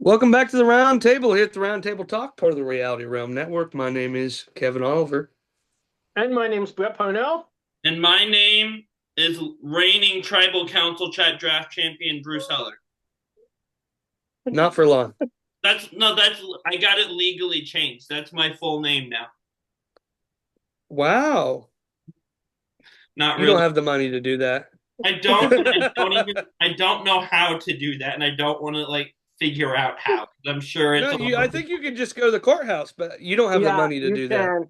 Welcome back to the Round Table here at the Round Table Talk, part of the Reality Realm Network. My name is Kevin Oliver. And my name's Brett Parnell. And my name is reigning Tribal Council Chat Draft Champion Bruce Heller. Not for long. That's I got it legally changed. That's my full name now. Wow. Not You don't really. have the money to do that. I don't know how to do that, and I don't want to figure out how. I'm sure No, it's all. I think you could just go to the courthouse, but you don't have the Yeah, money to you do that. can.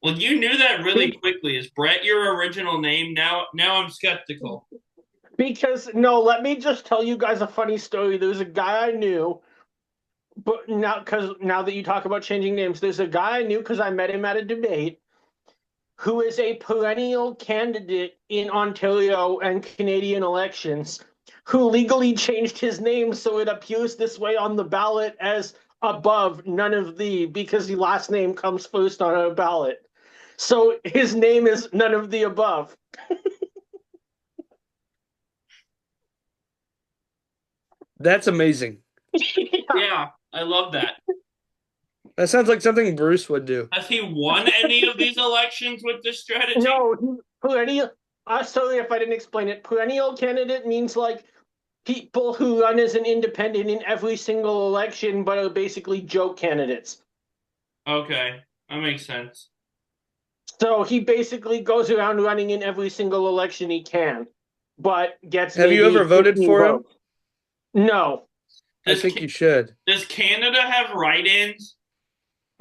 Well, you knew that really quickly. Is Brett your original name? Now I'm skeptical. Because, no, let me just tell you guys a funny story. There's a guy I knew, but now that you talk about changing names, there's a guy I knew because I met him at a debate who is a perennial candidate in Ontario and Canadian elections who legally changed his name so it appears this way on the ballot as above none of the because the last name comes first on a ballot. So his name is none of the above. That's amazing. Yeah, I love that. That sounds like something Bruce would do. Has he won any of these elections with this strategy? No, perennial. Sorry if I didn't explain it. Perennial candidate means like people who run as an independent in every single election, but are basically joke candidates. Okay, that makes sense. So he basically goes around running in every single election he can, but gets Have you maybe ever voted 15 for him? votes. No, I Does think you should. does Canada have write-ins?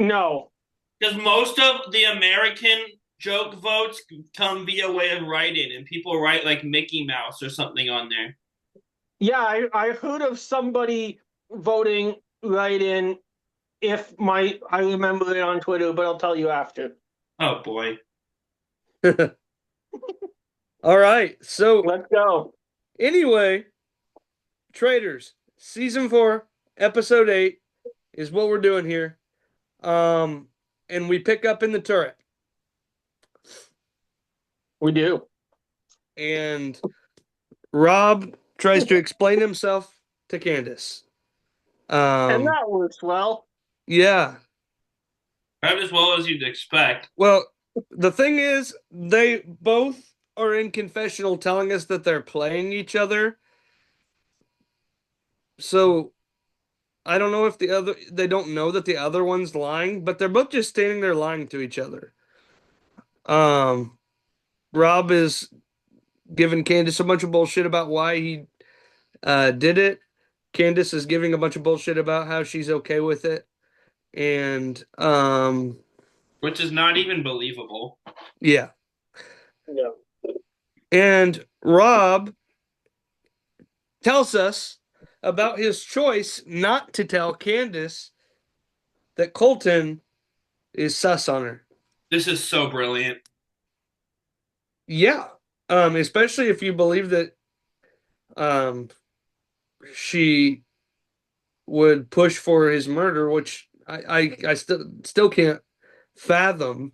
no. Because most of the American joke votes come via way of writing, and people write like Mickey Mouse or something on there. Yeah, I heard of somebody voting right in if I remember it on Twitter, but I'll tell you after. Oh boy. All right. So, Let's go. anyway, Traders, Season 4, Episode 8 is what we're doing here. And we pick up in the turret. We do. And Rob tries to explain himself to Candice. And that works well. Yeah. About as well as you'd expect. Well, the thing is, they both are in confessional telling us that they're playing each other. So I don't know if they don't know that the other one's lying, but they're both just standing there lying to each other. Um, Rob is giving Candice a bunch of bullshit about why he did it. Candice is giving a bunch of bullshit about how she's okay with it. And Which is not even believable. yeah. No. And Rob tells us about his choice not to tell Candice that Colton is sus on her. This is so brilliant. Yeah. Especially if you believe that um she would push for his murder, which I still can't fathom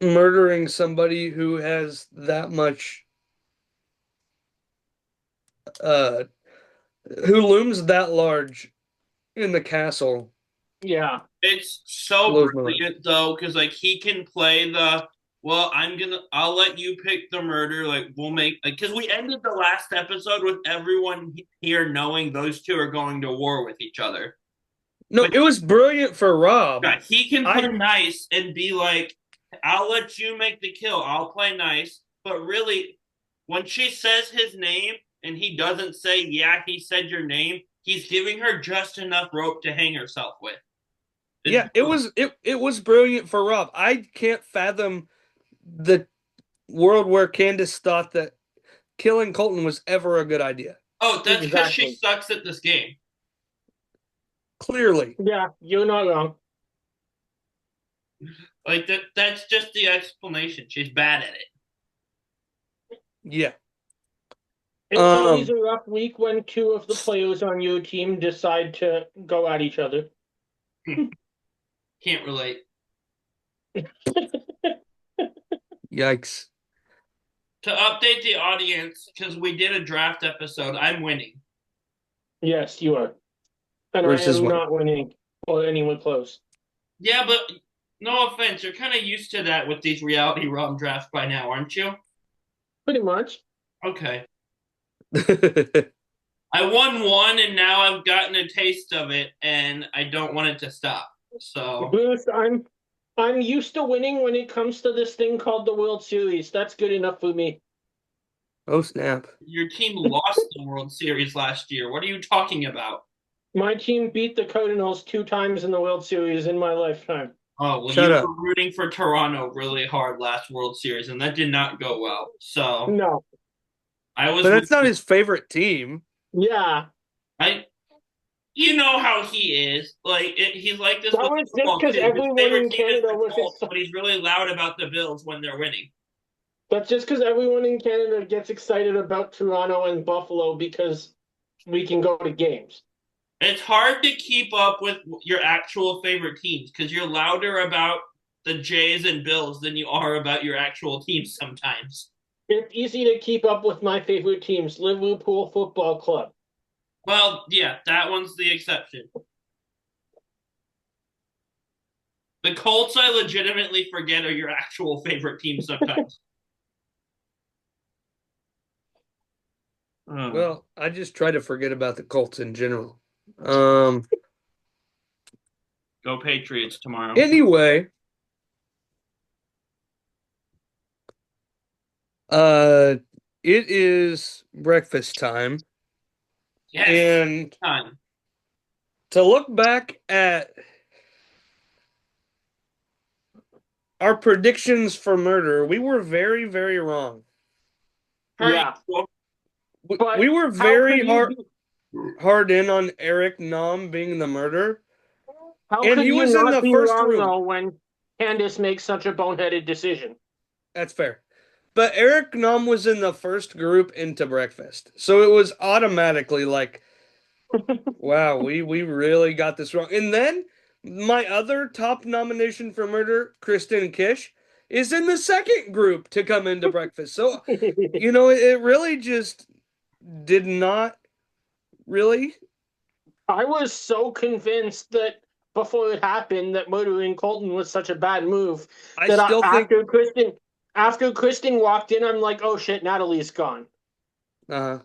murdering somebody who has that much uh who looms that large in the castle. Yeah. It's so Blows my mind. brilliant though, because he can play the well, I'll let you pick the murder. Like we'll make because we ended the last episode with everyone here knowing those two are going to war with each other. No, But it was brilliant for Rob. yeah, he can play I nice and be like, I'll let you make the kill. I'll play nice. But really, when she says his name and he doesn't say, yeah, he said your name, he's giving her just enough rope to hang herself with. Yeah, it was brilliant for Rob. I can't fathom the world where Candice thought that killing Colton was ever a good idea. Oh, that's because she Exactly. sucks at this game. Clearly. Yeah, you're not wrong. Like that's just the explanation. She's bad at it. Yeah. It's always a rough week when two of the players on your team decide to go at each other. Can't relate. Yikes. To update the audience, because we did a draft episode, I'm winning. Yes, you are. And I versus am one. not winning or anyone close. Yeah, but no offense, you're kind of used to that with these reality rum drafts by now, aren't you? Pretty much. Okay. I won one and now I've gotten a taste of it and I don't want it to stop. So Boost, I'm used to winning when it comes to this thing called the World Series. That's good enough for me. Oh snap! your team lost the World Series last year. What are you talking about? My team beat the Cardinals 2 times in the World Series in my lifetime. Oh, well, Shut you up. were rooting for Toronto really hard last World Series, and that did not go well. So No. I was But with that's not his favorite team. Yeah. I. You know how he is. He's like this That with was just football because too. His everyone favorite in team is Canada the was Colts, excited. but he's really loud about the Bills when they're winning. That's just because everyone in Canada gets excited about Toronto and Buffalo because we can go to games. It's hard to keep up with your actual favorite teams because you're louder about the Jays and Bills than you are about your actual teams sometimes. It's easy to keep up with my favorite teams, Liverpool Football Club. Well, yeah, that one's the exception. The Colts, I legitimately forget are your actual favorite team sometimes. Well, I just try to forget about the Colts in general. Um. Go Patriots tomorrow. Anyway, uh, it is breakfast time, Yes, and time. to look back at our predictions for murder, we were very, very wrong. Per Yeah. usual. We But were how could very you be hard in on Eric Nom being the murderer, how and could he you was in not the be first wrong room. though when Candice makes such a boneheaded decision? That's fair. But Eric Nom was in the first group into breakfast. So it was automatically like, wow, we really got this wrong. And then my other top nomination for murder, Kristen Kish, is in the second group to come into breakfast. So, it really just did not really. I was so convinced that before it happened that murdering Colton was such a bad move I that still think, after Kristen walked in, I'm like, oh shit, Natalie's gone. uh,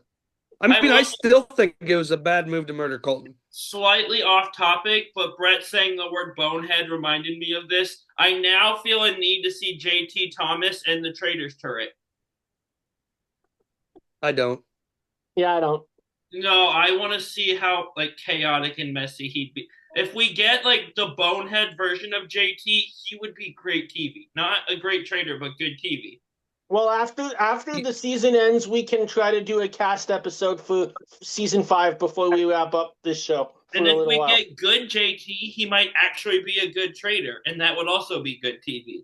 I I will still think it was a bad move to murder Colton. slightly off topic, but Brett saying the word bonehead reminded me of this. I now feel a need to see JT Thomas and the Traitors turret. I don't. Yeah, I don't. No, I want to see how chaotic and messy he'd be. If we get the bonehead version of JT, he would be great TV. Not a great trader, but good TV. Well, after the season ends, we can try to do a cast episode for season 5 before we wrap up this show And for a if little we while. get good JT, he might actually be a good trader, and that would also be good TV.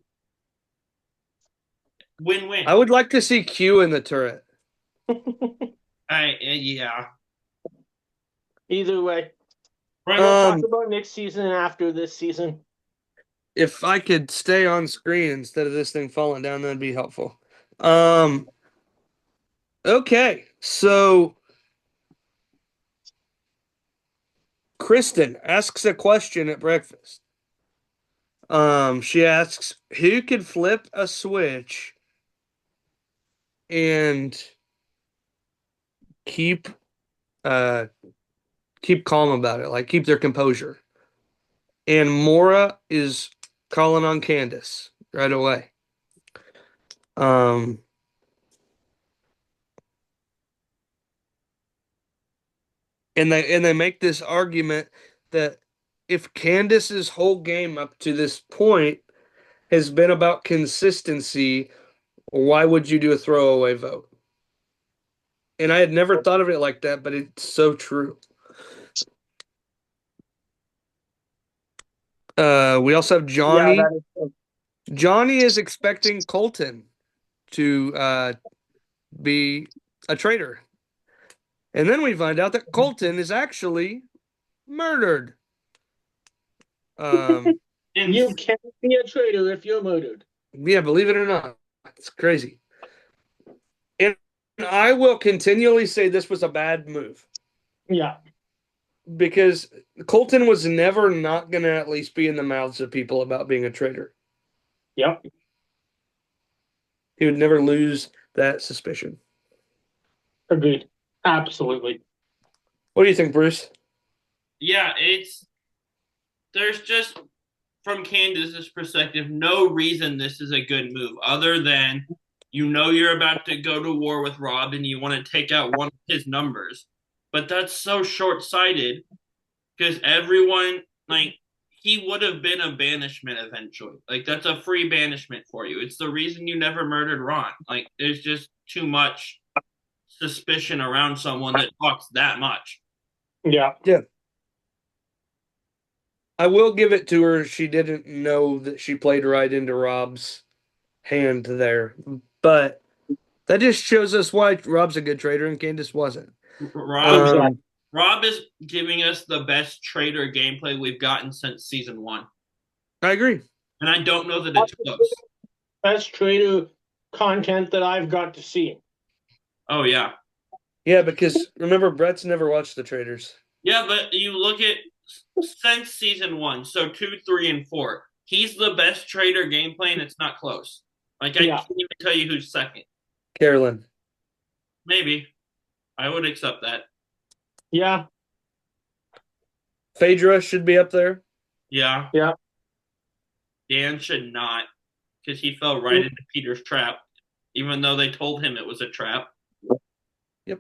Win-win. I would like to see Q in the turret. Yeah. Either way. Right. We'll talk Um, about next season after this season. if I could stay on screen instead of this thing falling down, that'd be helpful. Um, okay, so Kristen asks a question at breakfast. She asks, who could flip a switch and keep uh keep calm about it, like keep their composure. And Mora is calling on Candice right away. Um, and they make this argument that if Candice's whole game up to this point has been about consistency, why would you do a throwaway vote? And I had never thought of it like that, but it's so true. We also have Yeah, Johnny. that is true. Johnny is expecting Colton to be a traitor. And then we find out that Colton is actually murdered. Um, And You can't be a traitor if you're murdered. yeah, believe it or not, it's crazy. And I will continually say this was a bad move. Yeah. because Colton was never not going to at least be in the mouths of people about being a traitor. Yep. He would never lose that suspicion. Agreed. Absolutely. What do you think, Bruce? Yeah, there's just from Candice's perspective, no reason this is a good move other than you know you're about to go to war with Rob and you want to take out one of his numbers. But that's so short sighted because everyone, like, he would have been a banishment eventually. Like, that's a free banishment for you. It's the reason you never murdered Ron. Like, there's just too much suspicion around someone that talks that much. Yeah. Yeah. I will give it to her. She didn't know that she played right into Rob's hand there. But that just shows us why Rob's a good trader and Candice wasn't. Rob Exactly. Um, Rob is giving us the best trader gameplay we've gotten since season one. I agree. And I don't know that it's close. Best trader content that I've got to see. Oh yeah. Yeah, because remember, Brett's never watched the traders. Yeah, but you look at since season one, so 2, 3, and 4. He's the best trader gameplay, and it's not close. Like I Yeah. can't even tell you who's second. Carolyn. Maybe I would accept that. Yeah. Phaedra should be up there. Yeah, Yeah. Dan should not because he fell right into Peter's trap, even though they told him it was a trap. Yep.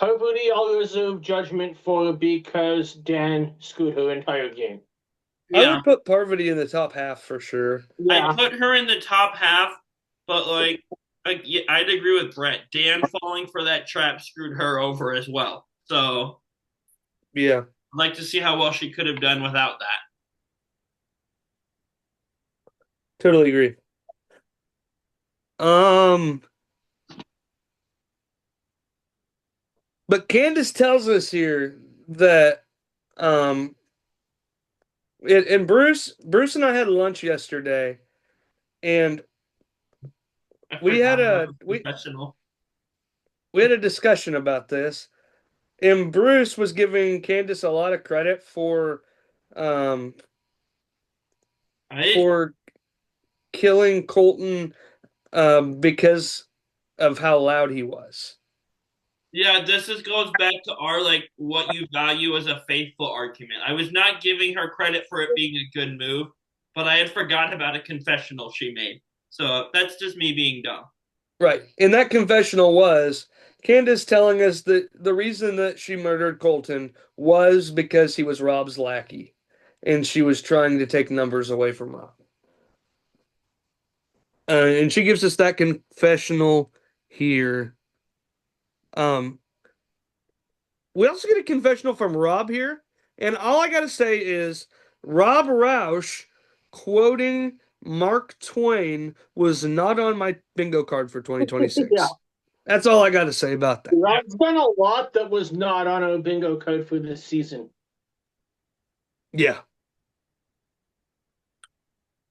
Hopefully, I'll reserve judgment for her because Dan screwed her entire game. I Yeah, would put Parvati in the top half for sure. I Yeah. put her in the top half, but like yeah, I'd agree with Brett. Dan falling for that trap screwed her over as well. So Yeah, I'd like to see how well she could have done without that. totally agree. Um, but Candace tells us here that um and Bruce and I had lunch yesterday and I we had forgot about a the we confessional. we had a discussion about this. And Bruce was giving Candace a lot of credit um I for killing Colton because of how loud he was. Yeah, goes back to our like what you value as a faithful argument. I was not giving her credit for it being a good move, but I had forgot about a confessional she made. So that's just me being dumb. Right. And that confessional was Candace telling us that the reason that she murdered Colton was because he was Rob's lackey and she was trying to take numbers away from Rob. And she gives us that confessional here. Um, we also get a confessional from Rob here. And all I got to say is Rob Roush quoting Mark Twain was not on my bingo card for Yeah. 2026. That's all I got to say about that. There's been a lot that was not on our bingo card for this season. Yeah.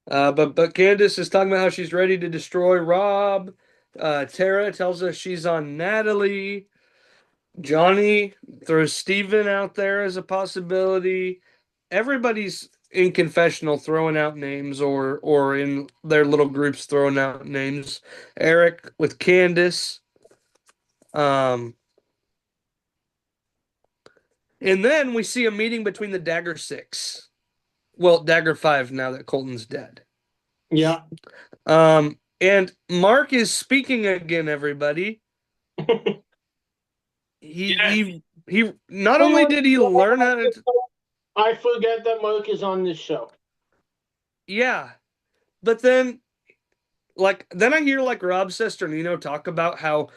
But Candace is talking about how she's ready to destroy Rob. Tara tells us she's on Natalie. Johnny throws Steven out there as a possibility. Everybody's in confessional throwing out names or in their little groups throwing out names. Eric with Candace. Um, and then we see a meeting between the Dagger Six. Well, Dagger Five now that Colton's dead. Yeah. And Mark is speaking again, everybody. He Yeah, he he not only did he learn how to I forget that Mark is on this show. yeah, but then I hear like Rob Sesternino talk about how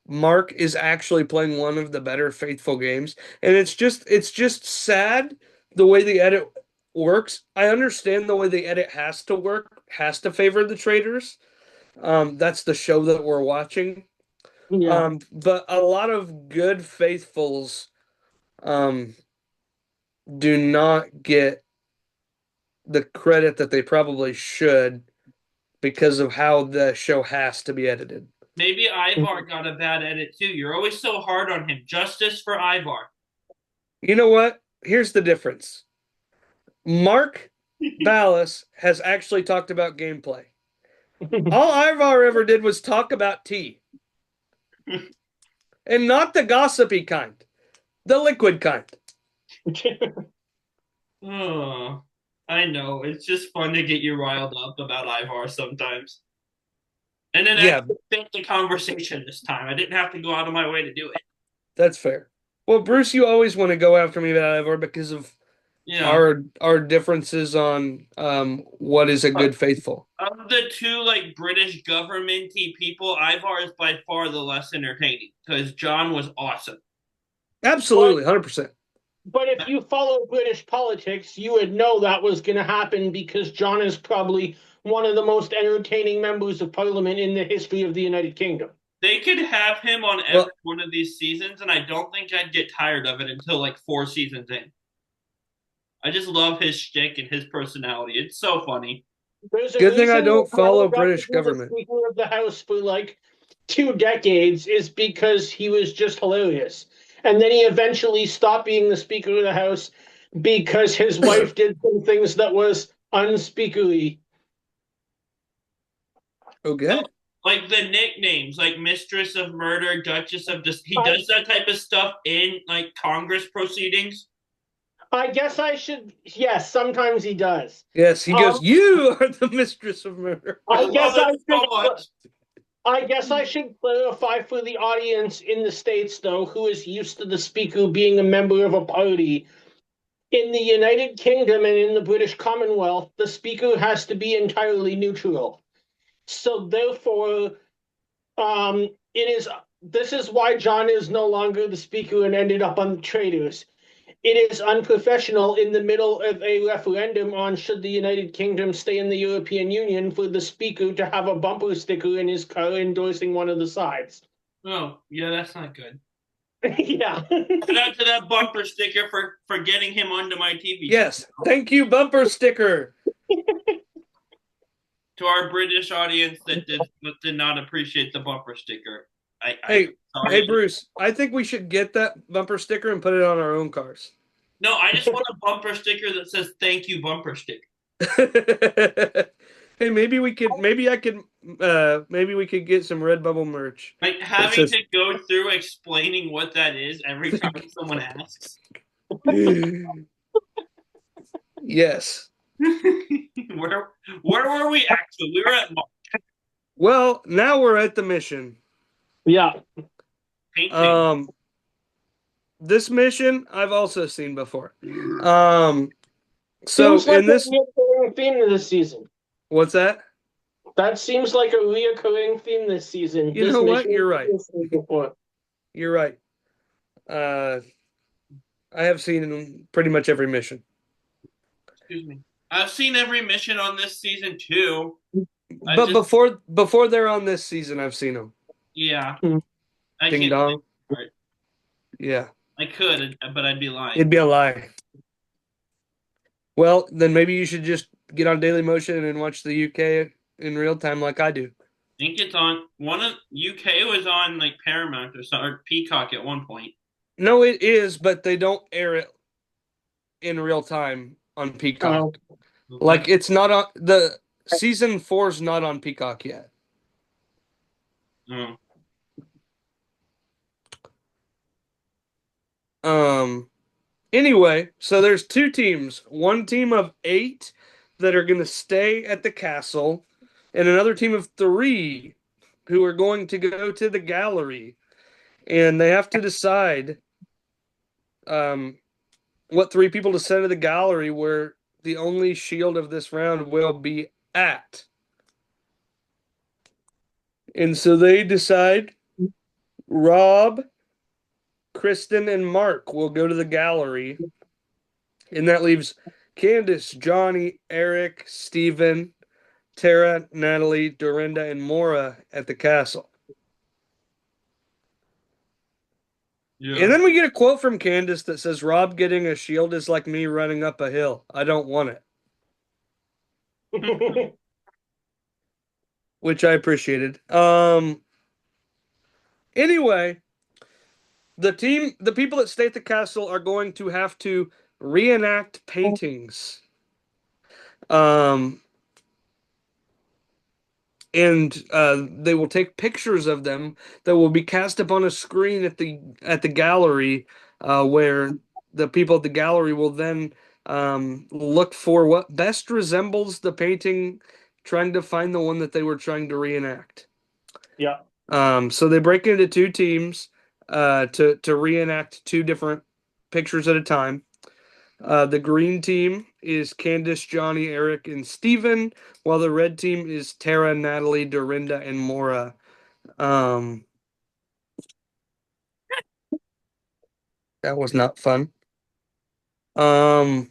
Mark is actually playing one of the better faithful games. And it's just sad the way the edit works. I understand the way the edit has to work, has to favor the traders. That's the show that we're watching. Yeah. But a lot of good faithfuls um, do not get the credit that they probably should because of how the show has to be edited. maybe Ivar got a bad edit too. You're always so hard on him. Justice for Ivar. You know what? Here's the difference. Mark Ballas has actually talked about gameplay. All Ivar ever did was talk about tea. And not the gossipy kind, the liquid kind. Oh, I know. It's just fun to get you riled up about Ivar sometimes. And then Yeah, actually think the conversation this time. I didn't have to go out of my way to do it. that's fair. Well, Bruce, you always want to go after me about Ivar because of Yeah. our differences on what is a good faithful. Of the two like British governmenty people, Ivar is by far the less entertaining because John was awesome. but Absolutely, 100%. but if you follow British politics, you would know that was going to happen because John is probably one of the most entertaining members of Parliament in the history of the United Kingdom. They could have him on every Well, one of these seasons, and I don't think I'd get tired of it until like 4 seasons in. I just love his shtick and his personality. It's so funny. There's a good thing I reason don't follow Ronald got to British be the government. Speaker of the House for like 2 decades is because he was just hilarious. And then he eventually stopped being the Speaker of the House because his wife did some things that was unspeakably. Okay. Like the nicknames, like Mistress of Murder, Duchess of he I, does that type of stuff in like Congress proceedings. I guess I should. Yes, sometimes he does. Yes, he Um, goes, "You are the mistress of murder." I I love guess it I so should. much. I guess I should clarify for the audience in the States, though, who is used to the Speaker being a member of a party. In the United Kingdom and in the British Commonwealth, the Speaker has to be entirely neutral. So therefore, it is. This is why John is no longer the Speaker and ended up on the traitors. It is unprofessional in the middle of a referendum on should the United Kingdom stay in the European Union for the Speaker to have a bumper sticker in his car endorsing one of the sides. Oh, yeah, that's not good. Yeah. Shout out to that bumper sticker for getting him onto my TV show. Yes, thank you, bumper sticker. To our British audience that did not appreciate the bumper sticker. Hey, sorry. hey, Bruce, I think we should get that bumper sticker and put it on our own cars. No, I just want a bumper sticker that says "Thank you, bumper sticker." Hey, maybe we could get some Redbubble merch Like that having says to go through explaining what that is every time someone asks. yes. where where were we actually? We were at Well, now we're at the mission. Yeah. painting. This mission I've also seen before. So Seems like in a this, reoccurring theme this season. what's that? That seems like a reoccurring theme this season. You This know what? mission You're right. before. You're right. Uh, I have seen pretty much every mission. Excuse me. I've seen every mission on this season too. But before they're on this season, I've seen them. Yeah, Hmm. I Ding can't. dong. Right. Yeah, I could, but I'd be lying. it'd be a lie. Well, then maybe you should just get on Daily Motion and watch the UK in real time like I do. I think it's on one of UK was on like Paramount or something, or Peacock at one point. No, it is, but they don't air it in real time on Peacock. Oh. Like it's not on the season 4's not on Peacock yet. Oh. Anyway, so there's two teams. One team of 8 that are going to stay at the castle, and another team of 3 who are going to go to the gallery. And they have to decide what 3 people to send to the gallery where the only shield of this round will be at. And so they decide Rob, Kristen, and Mark will go to the gallery. And that leaves Candice, Johnny, Eric, Steven, Tara, Natalie, Dorinda, and Maura at the castle. Yeah. And then we get a quote from Candice that says, Rob getting a shield is like me running up a hill. I don't want it. Which I appreciated. Anyway, the people that stay at the castle are going to have to reenact paintings. Um, and they will take pictures of them that will be cast up on a screen at the gallery, where the people at the gallery will then look for what best resembles the painting, trying to find the one that they were trying to reenact. Yeah. So they break into two teams to reenact two different pictures at a time. The green team is Candice, Johnny, Eric, and Steven, while the red team is Tara, Natalie, Dorinda, and Mora. Um, that was not fun. Um,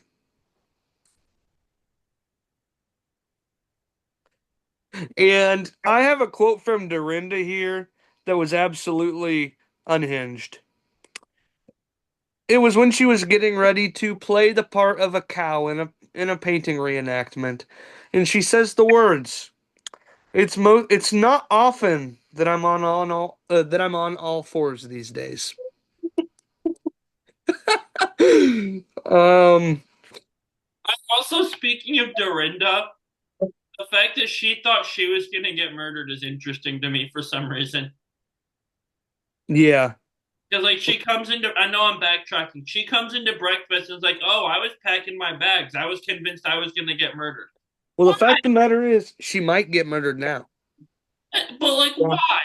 and I have a quote from Dorinda here that was absolutely unhinged. It was when she was getting ready to play the part of a cow in a painting reenactment, and she says the words, It's not often that I'm on all fours these days. um, Also, speaking of Dorinda, the fact that she thought she was going to get murdered is interesting to me for some reason. yeah. Because, like, she comes into, I know I'm backtracking. She comes into breakfast and is like, oh, I was packing my bags. I was convinced I was going to get murdered. Well, the Why? fact of the matter is, she might get murdered now. But, like, Yeah. why?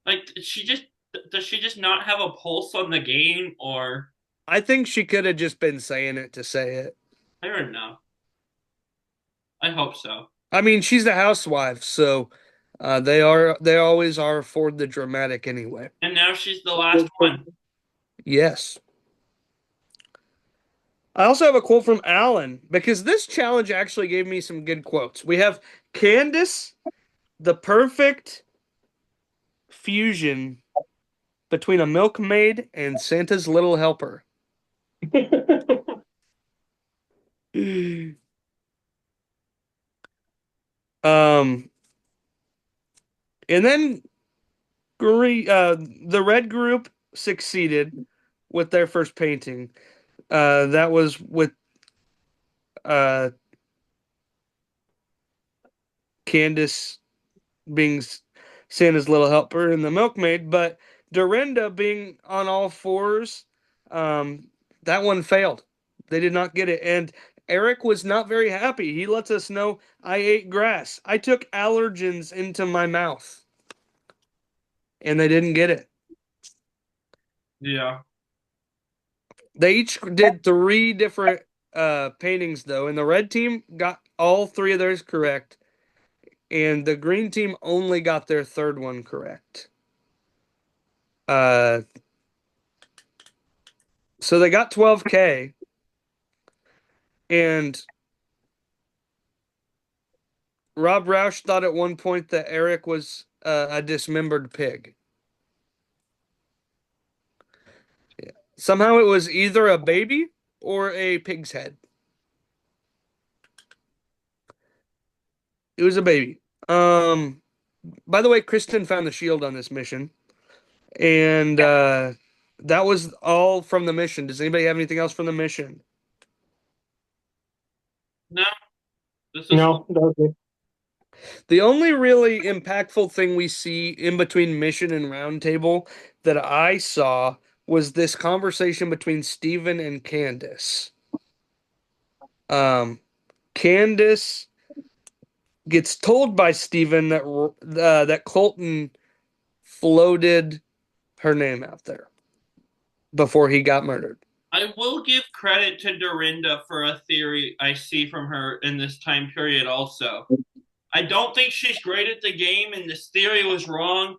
Like, does she just not have a pulse on the game? Or, I think she could have just been saying it to say it. I don't know. I hope so. I mean, she's the housewife, so they always are for the dramatic anyway. And now she's the last one. Yes. I also have a quote from Alan because this challenge actually gave me some good quotes. We have Candice, the perfect fusion between a milkmaid and Santa's little helper. Um, and then the red group succeeded with their first painting. That was with uh, Candace being Santa's little helper and the milkmaid, but Dorinda being on all fours, um, that one failed. They did not get it. And Eric was not very happy. He lets us know, I ate grass. I took allergens into my mouth. And they didn't get it. Yeah. They each did three different paintings though, and the red team got all three of theirs correct, and the green team only got their third one correct. Uh, so they got 12K, and Rob Roush thought at one point that Eric was a dismembered pig. Yeah. Somehow it was either a baby or a pig's head. It was a baby. By the way, Kristen found the shield on this mission. And that was all from the mission. Does anybody have anything else from the mission? No, this is No, that was it. The only really impactful thing we see in between mission and roundtable that I saw was this conversation between Steven and Candice. Um, Candice gets told by Steven that Colton floated her name out there before he got murdered. I will give credit to Dorinda for a theory I see from her in this time period also. I don't think she's great at the game and this theory was wrong,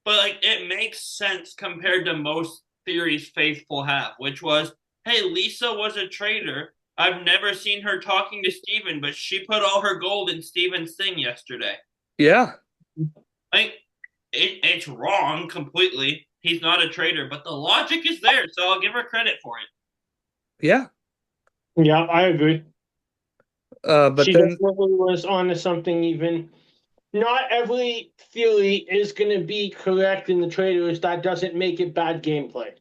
but like it makes sense compared to most theories faithful have, which was, hey, Lisa was a traitor. I've never seen her talking to Steven, but she put all her gold in Steven's thing yesterday. Yeah. Like it's wrong completely. He's not a traitor, but the logic is there, so I'll give her credit for it. Yeah. Yeah, I agree. But She then definitely was onto something even not every theory is going to be correct in the traders. That doesn't make it bad gameplay.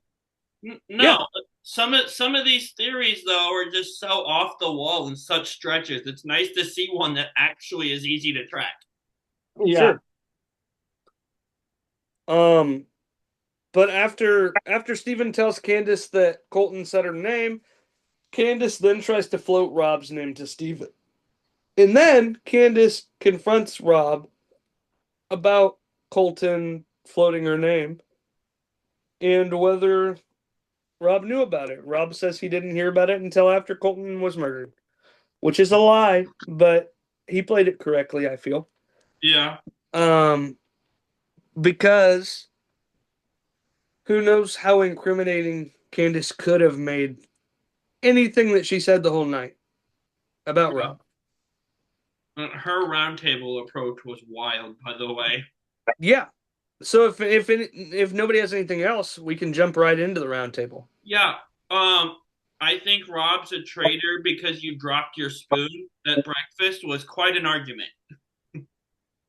Yeah, No, some of these theories though are just so off the wall in such stretches. It's nice to see one that actually is easy to track. Yeah. sure. Um, but after Steven tells Candice that Colton said her name, Candice then tries to float Rob's name to Steven. And then Candice confronts Rob about Colton floating her name and whether Rob knew about it. Rob says he didn't hear about it until after Colton was murdered, which is a lie, but he played it correctly, I feel. Yeah. Um, because who knows how incriminating Candice could have made anything that she said the whole night about Yeah. Rob. Her roundtable approach was wild, by the way. Yeah. So if nobody has anything else, we can jump right into the roundtable. Yeah. Um, I think Rob's a traitor because you dropped your spoon at breakfast was quite an argument.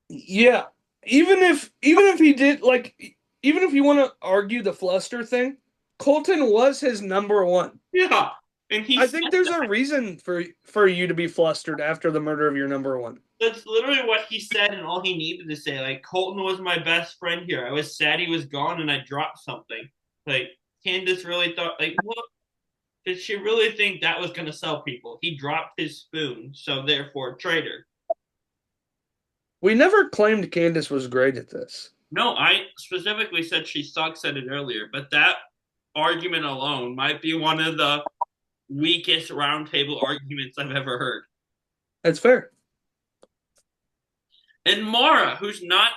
Yeah. Even if he did like even if you want to argue the fluster thing, Colton was his number one. Yeah. And he I said think there's a that. reason for you to be flustered after the murder of your number one. That's literally what he said and all he needed to say. Like, Colton was my best friend here. I was sad he was gone and I dropped something. Like, Candice really thought, like, what? Did she really think that was going to sell people? He dropped his spoon, so therefore, traitor. We never claimed Candice was great at this. No, I specifically said she sucks at it earlier, but that argument alone might be one of the weakest roundtable arguments I've ever heard. That's fair. And Mara, who's not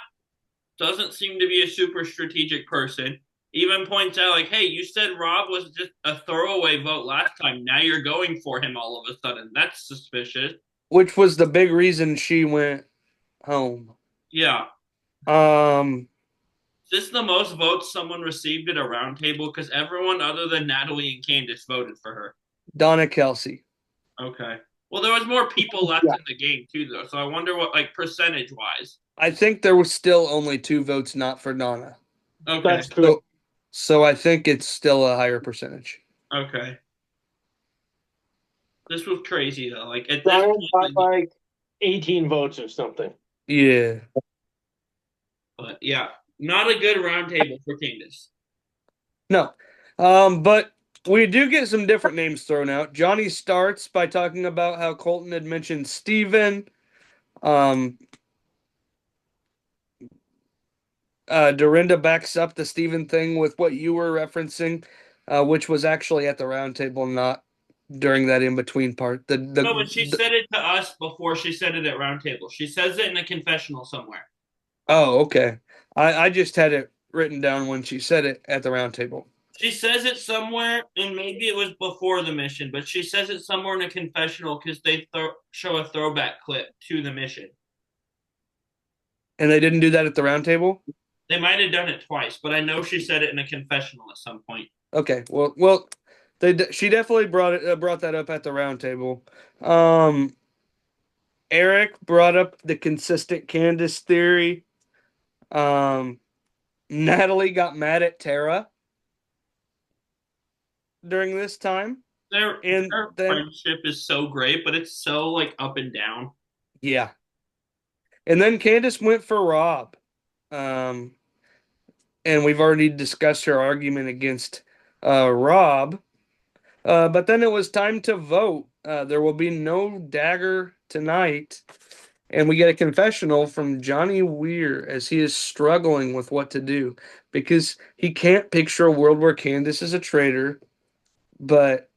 doesn't seem to be a super strategic person, even points out like, "Hey, you said Rob was just a throwaway vote last time. Now you're going for him all of a sudden. That's suspicious." Which was the big reason she went home. Yeah. Um, Is this the most votes someone received at a roundtable? Because everyone other than Natalie and Candice voted for her. Donna Kelsey. Okay. Well, there was more people left Yeah. in the game too, though. So I wonder what, like, percentage wise. I think there was still only 2 votes not for Donna. Okay. That's correct. So I think it's still a higher percentage. Okay. This was crazy though. Like at this Brian point, got like 18 votes or something. Yeah. but yeah, not a good roundtable for Candice. No. But we do get some different names thrown out. Johnny starts by talking about how Colton had mentioned Steven. Um, Dorinda backs up the Steven thing with what you were referencing, which was actually at the round table, not during that in between part. No, but she said it to us before she said it at roundtable. She says it in a confessional somewhere. Oh, okay. I just had it written down when she said it at the round table. She says it somewhere, and maybe it was before the mission, but she says it somewhere in a confessional because they show a throwback clip to the mission. And they didn't do that at the round table? They might have done it twice, but I know she said it in a confessional at some point. Okay. Well, she definitely brought that up at the round table. Eric brought up the consistent Candice theory. Natalie got mad at Tara during this time. And Their then friendship is so great, but it's so like up and down. yeah. And then Candice went for Rob. Um, and we've already discussed her argument against Rob. But then it was time to vote. There will be no dagger tonight. And we get a confessional from Johnny Weir as he is struggling with what to do because he can't picture a world where Candice is a traitor, but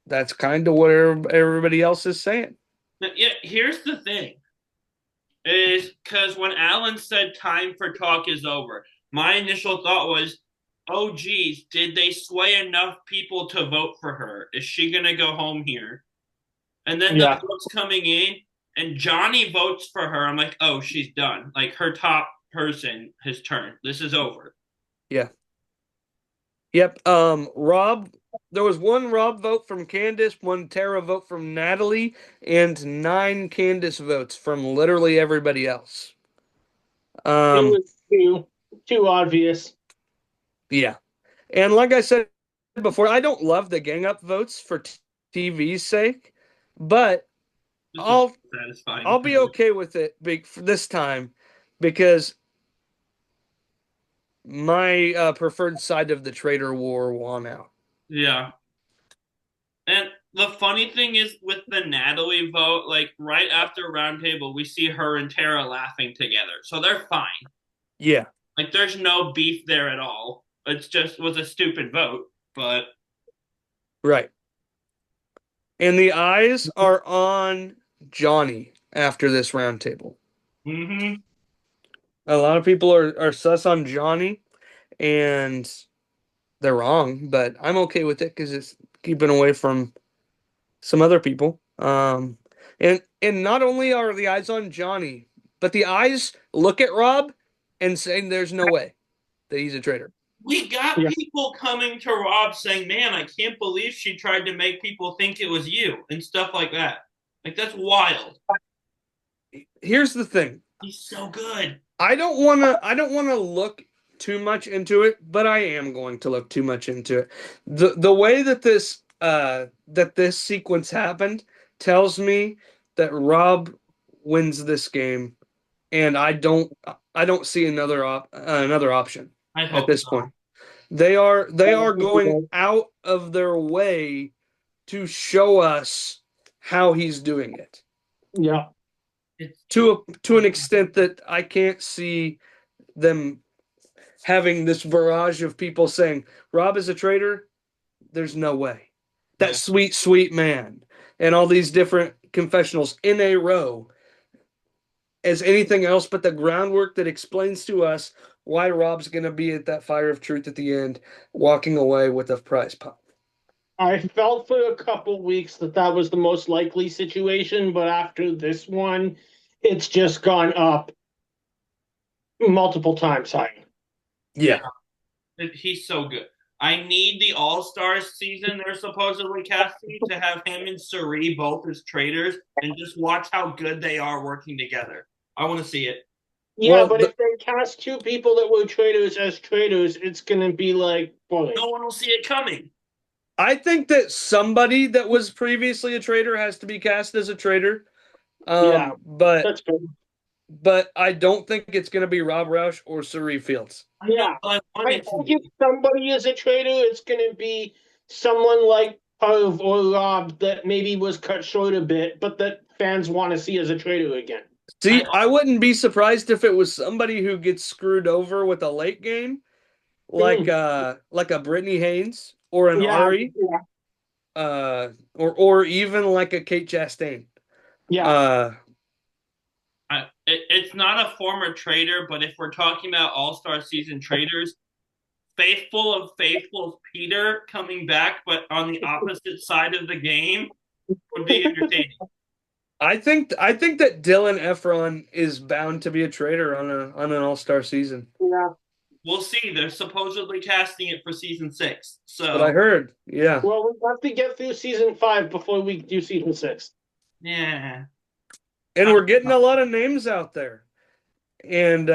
that's kind of what everybody else is saying. Yeah, here's the thing is because when Alan said time for talk is over, my initial thought was, oh, geez, did they sway enough people to vote for her? Is she going to go home here? And then the votes coming in, and Johnny votes for her. I'm like, oh, she's done. Like her top person has turned. This is over. Yeah. Yep. Rob there was one Rob vote from Candice, one Tara vote from Natalie, and 9 Candice votes from literally everybody else. It Um, was too obvious. yeah. And like I said before, I don't love the gang up votes for TV's sake, but This is I'll satisfying. I'll be okay with it for this time because my preferred side of the traitor war won out. Yeah. And the funny thing is with the Natalie vote, like right after roundtable, we see her and Tara laughing together. So they're fine. Yeah, Like there's no beef there at all. It's just was a stupid vote, but right. And the eyes are on Johnny after this roundtable. mm-hmm. A lot of people are sus on Johnny, and they're wrong, but I'm okay with it because it's keeping away from some other people. And not only are the eyes on Johnny, but the eyes look at Rob and saying there's no way that he's a traitor. We got Yeah. people coming to Rob saying, "Man, I can't believe she tried to make people think it was you," and stuff like that. Like that's wild. Here's the thing. He's so good. I don't wanna look too much into it, but I am going to look too much into it. The way that this sequence happened tells me that Rob wins this game, and I don't see another option I at hope this so. point. They are going out of their way to show us how he's doing it Yeah. It's to an extent that I can't see them having this barrage of people saying Rob is a traitor. There's no way. That yeah. sweet, sweet man, and all these different confessionals in a row as anything else but the groundwork that explains to us why Rob's going to be at that fire of truth at the end, walking away with a prize pot. I felt for a couple weeks that that was the most likely situation, but after this one, it's just gone up multiple times higher. Yeah. Yeah. He's so good. I need the All Stars season they're supposedly casting to have him and Suri both as traders and just watch how good they are working together. I want to see it. Yeah, Well, but if they cast two people that were traitors as traitors, it's gonna be like, boy. No one will see it coming. I think that somebody that was previously a traitor has to be cast as a traitor. Yeah, But that's good. I don't think it's going to be Rob Roush or Suri Fields. I know, Yeah, but I want I it to think if be. somebody is a traitor, it's gonna be someone like Pove or Rob that maybe was cut short a bit, but that fans want to see as a traitor again. See, I wouldn't be surprised if it was somebody who gets screwed over with a late game, Mm. like a Brittany Haynes or an Yeah, Ari, yeah, or even like a Kate Chastain. yeah. Uh, It's not a former trader, but if we're talking about All Star season traders, Faithful of Faithful's Peter coming back, but on the opposite side of the game would be entertaining. I think that Dylan Efron is bound to be a traitor on an All Star season. Yeah. We'll see. They're supposedly casting it for season 6. But I So, heard, yeah, Well, we have to get through season 5 before we do season 6. yeah. and Uh, we're getting a lot of names out there, and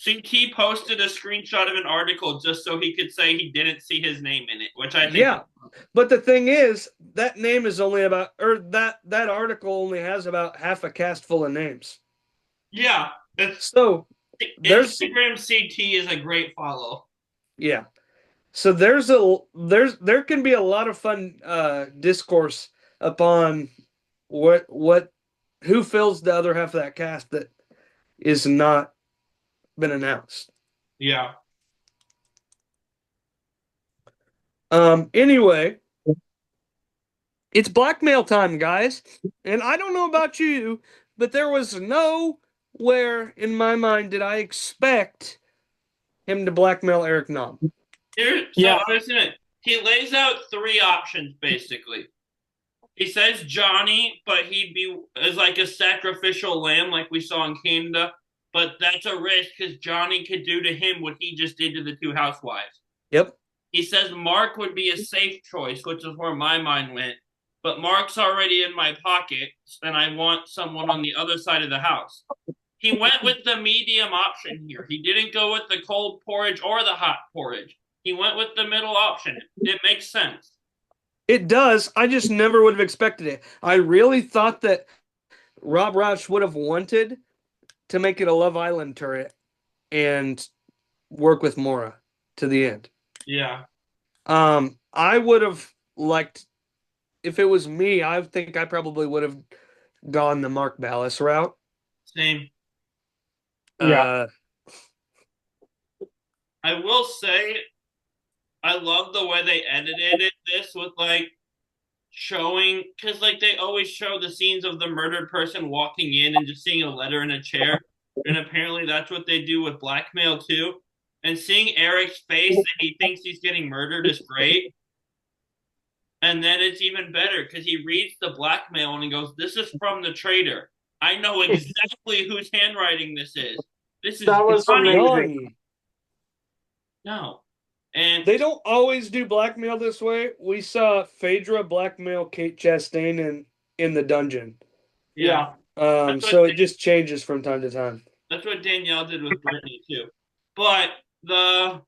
CT posted a screenshot of an article just so he could say he didn't see his name in it, which I think. yeah. But the thing is, that name is only about, or that article only has about half a cast full of names. Yeah. It's, So there's, Instagram CT is a great follow. yeah. So there can be a lot of fun discourse upon what who fills the other half of that cast that is not been announced. Yeah. Anyway, it's blackmail time, guys. And I don't know about you, but there was nowhere in my mind did I expect him to blackmail Eric Nom. Here, so Yeah. listen, he lays out 3 options basically. He says Johnny, but he'd be as like a sacrificial lamb, like we saw in Canada. But that's a risk because Johnny could do to him what he just did to the 2 housewives. Yep. He says Mark would be a safe choice, which is where my mind went. But Mark's already in my pocket, and I want someone on the other side of the house. He went with the medium option here. He didn't go with the cold porridge or the hot porridge. He went with the middle option. It makes sense. It does. I just never would have expected it. I really thought that Rob Roush would have wanted to make it a Love Island turret and work with Mora to the end. Yeah. I would have liked, if it was me, I think I probably would have gone the Mark Ballas route. Same. Yeah. I will say, I love the way they edited this with like showing, because like they always show the scenes of the murdered person walking in and just seeing a letter in a chair, and apparently that's what they do with blackmail too. And seeing Eric's face that he thinks he's getting murdered is great. And then it's even better because he reads the blackmail and he goes, "This is from the traitor. I know exactly whose handwriting this is. This is That was Johnny." amazing. Johnny. No. And They don't always do blackmail this way. We saw Phaedra blackmail Kate Chastain in the dungeon. yeah, So it just changes from time to time. that's what Danielle did with Brittany too. But the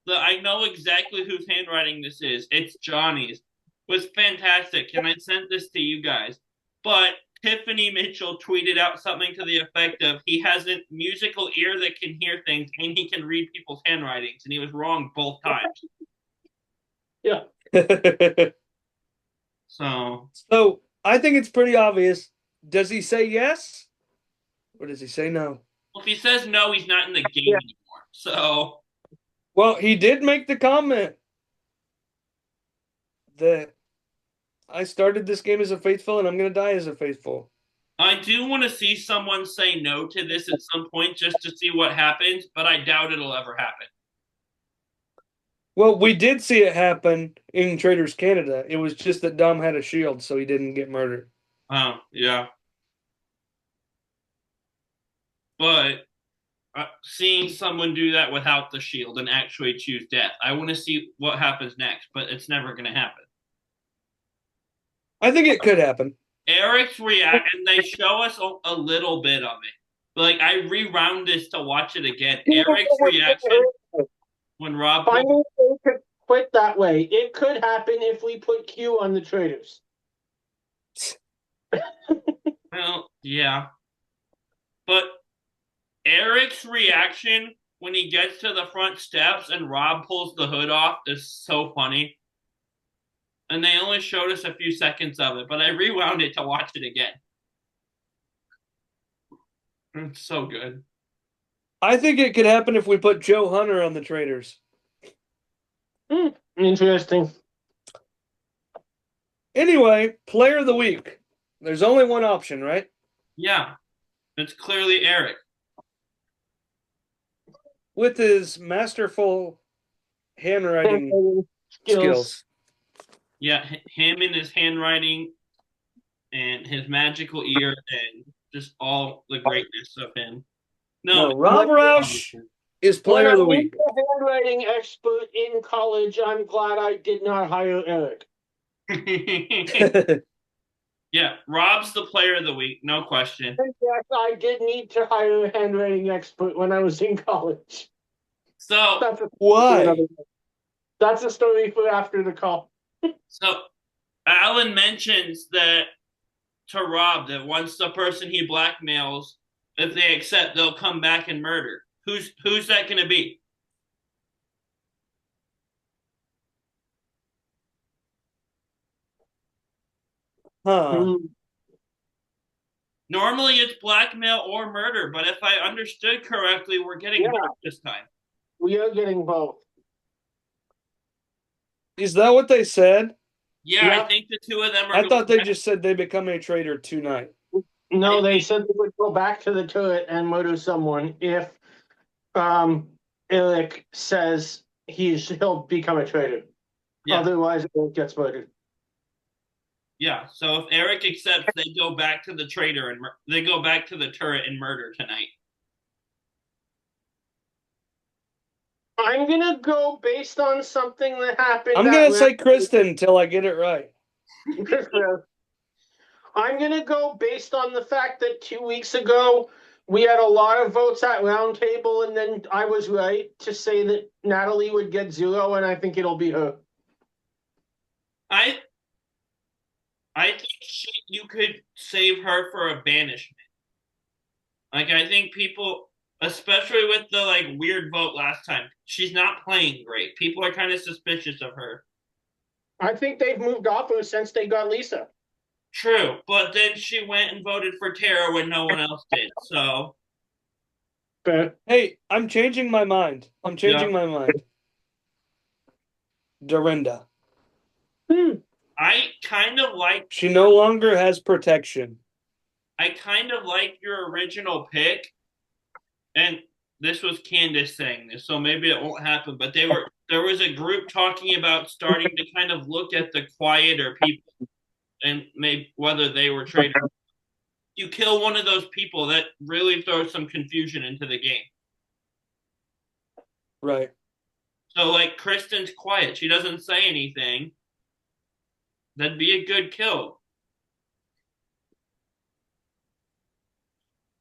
I know exactly whose handwriting this is. It's Johnny's. Was fantastic, and I sent this to you guys. But Tiffany Mitchell tweeted out something to the effect of he has a musical ear that can hear things and he can read people's handwritings, and he was wrong both times. Yeah. So So I think it's pretty obvious. Does he say yes? Or does he say no? if he says no, he's not in the game Yeah. anymore. So Well, he did make the comment that I started this game as a faithful and I'm going to die as a faithful. I do want to see someone say no to this at some point just to see what happens, but I doubt it'll ever happen. Well, we did see it happen in Traders Canada. It was just that Dom had a shield, so he didn't get murdered. Oh, yeah. But seeing someone do that without the shield and actually choose death, I want to see what happens next, but it's never going to happen. I think it could happen. Eric's react, and they show us a little bit of it. But like I rewound this to watch it again. Eric's reaction when Rob Finally, they could quit that way. It could happen if we put Q on the traders. well, yeah. But Eric's reaction when he gets to the front steps and Rob pulls the hood off is so funny. And they only showed us a few seconds of it, but I rewound it to watch it again. It's so good. I think it could happen if we put Joe Hunter on the Traders. Interesting. Anyway, player of the week. There's only one option, right? Yeah. It's clearly Eric. With his masterful handwriting skills. Yeah, him and his handwriting and his magical ear and just all the greatness of him. No, Rob Roush is player of the week. When I was a handwriting expert in college, I'm glad I did not hire Eric. yeah, Rob's the player of the week, no question. And yes, I did need to hire a handwriting expert when I was in college. So why? That's a story for after the call. So Alan mentions that to Rob that once the person he blackmails, if they accept, they'll come back and murder. Who's that going to be? Huh. Normally it's blackmail or murder, but if I understood correctly, we're getting both this time. We are getting both. Is that what they said? Yeah, I think the two of them are. I thought they just said they become a traitor tonight. No, they said they would go back to the turret and murder someone if Eric says he'll become a traitor. Yeah. Otherwise, Eric gets murdered. Yeah, so if Eric accepts, they go back to the traitor and they go back to the turret and murder tonight. I'm gonna go based on something that happened I'm at gonna say round. Kristen until I get it right. I'm gonna go based on the fact that 2 weeks ago we had a lot of votes at roundtable, and then I was right to say that Natalie would get 0, and I think it'll be her. I I think you could save her for a banishment. Like I think people, especially with the like weird vote last time, she's not playing great. People are kind of suspicious of her. I think they've moved off her since they got Lisa. True, but then she went and voted for Tara when no one else did. So But Hey, I'm changing my mind. I'm yeah, changing my mind. Dorinda. hmm, I kind of like She no longer has protection. your original pick, and this was Candice saying this, so maybe it won't happen. But there was a group talking about starting to kind of look at the quieter people and maybe whether they were traitors. You kill one of those people, that really throws some confusion into the game. Right. So like Kristen's quiet, she doesn't say anything. That'd be a good kill.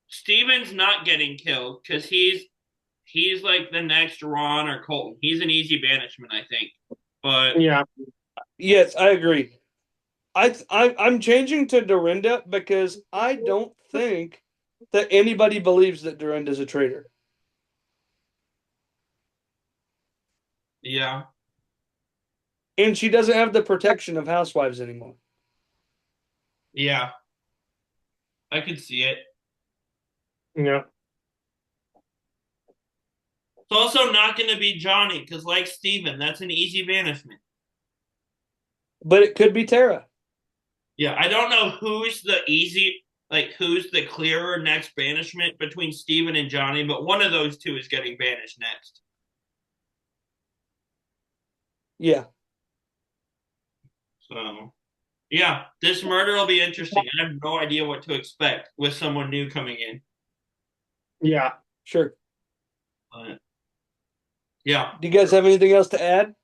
Steven's not getting killed because he's like the next Ron or Colton. He's an easy banishment, I think. But yeah, Yes, I agree. I'm changing to Dorinda because I don't think that anybody believes that Dorinda's a traitor. yeah, And she doesn't have the protection of housewives anymore. yeah, I could see it. yeah, It's also not going to be Johnny because, like Steven, that's an easy banishment. But it could be Tara. Yeah, I don't know who's the clearer next banishment between Steven and Johnny, but one of those two is getting banished next. Yeah. So, yeah, this murder will be interesting. I have no idea what to expect with someone new coming in. yeah. Sure. But, yeah, Do you guys have anything else to add?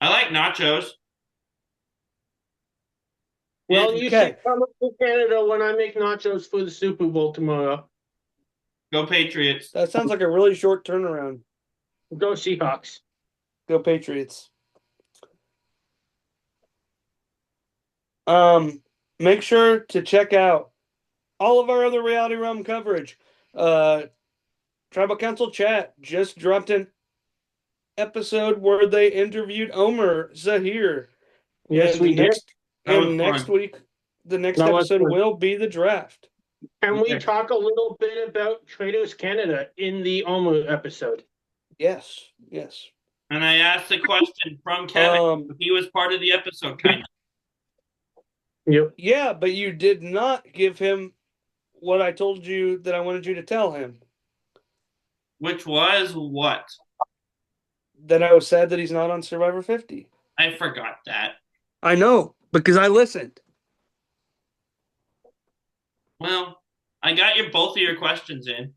I like nachos. Well, And you should Okay. come up to Canada when I make nachos for the Super Bowl tomorrow. go Patriots. That sounds like a really short turnaround. Go Seahawks. Go Patriots. Make sure to check out all of our other Reality Realm coverage. Tribal Council Chat just dropped an episode where they interviewed Omer Zahir. Yes, we did. That was Next fun. week, the next That was episode fun. will be the draft. Can we Okay. talk a little bit about Trados Canada in the Omu episode? Yes, yes. And I asked a question from Kevin. He was part of the episode, kind of. Yep. Yeah, but you did not give him what I told you that I wanted you to tell him. Which was what? That I was sad that he's not on Survivor 50. I forgot that. I know, because I listened. Well, I got both of your questions in.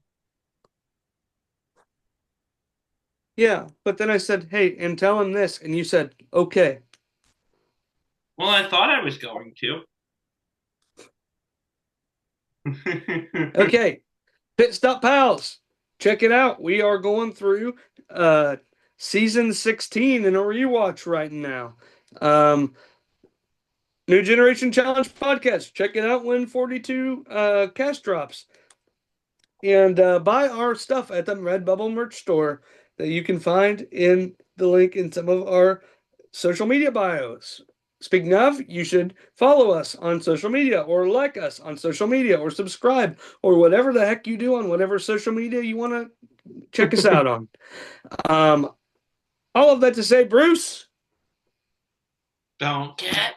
Yeah, but then I said, hey, and tell him this. And you said, okay. Well, I thought I was going to. Okay. Pit Stop Pals. Check it out. We are going through season 16 in a rewatch right now. New Generation Challenge podcast. Check it out when 42 cast drops. And buy our stuff at the Redbubble merch store that you can find in the link in some of our social media bios. Speaking of, you should follow us on social media or like us on social media or subscribe or whatever the heck you do on whatever social media you want to check us out on. All of that to say, Bruce. Don't get